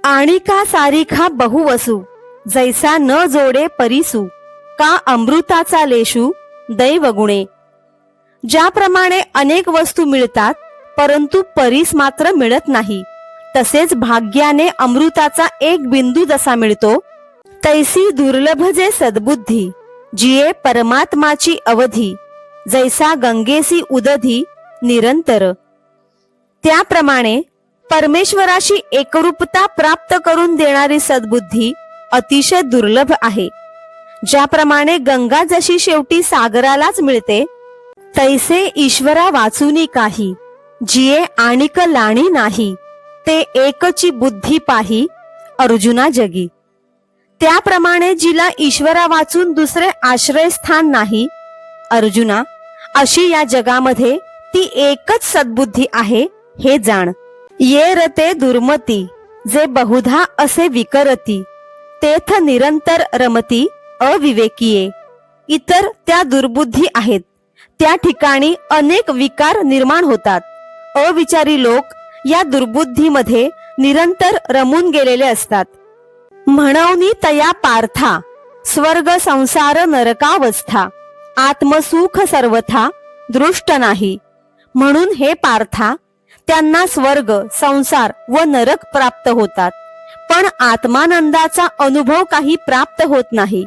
आणि का सारिखा बहुवसू, जैसा न जोडे परिसू, का अमृताचा लेशू दैव गुणे. ज्याप्रमाणे अनेक वस्तू मिळतात परंतु परीस मात्र मिळत नाही, तसेच भाग्याने अमृताचा एक बिंदू जसा मिळतो, तैसी दुर्लभ जे सद्बुद्धी, जिये परमात्माची अवधी, जैसा गंगेसी उदधी निरंतर. त्याप्रमाणे परमेश्वराशी एकरूपता प्राप्त करून देणारी सद्बुद्धी अतिशय दुर्लभ आहे. ज्याप्रमाणे गंगा जशी शेवटी सागरालाच मिळते, तैसे ईश्वरा वाचुनी काही, जिये आणिक लाणी नाही, ते एकची बुद्धी पाही अर्जुना जगी. त्याप्रमाणे जिला ईश्वरा वाचून दुसरे आश्रयस्थान नाही, अर्जुना, अशी या जगामध्ये ती एकच सद्बुद्धी आहे हे जाण. ये रते दुर्मती, जे बहुधा असे विकरती, तेथ निरंतर रमती अविवेकीये. इतर त्या दुर्बुद्धी आहेत, त्या ठिकाणी अनेक विकार निर्माण होतात. अविचारी लोक या दुर्बुद्धीमध्ये निरंतर रमून गेलेले असतात. म्हणून तया पार्था, स्वर्ग संसार नरकावस्था, आत्मसुख सर्वथा दृष्ट नाही. म्हणून हे पार्था, त्यांना स्वर्ग संसार व नरक प्राप्त होतात, पण आत्मानंदाचा अनुभव काही प्राप्त होत नाही.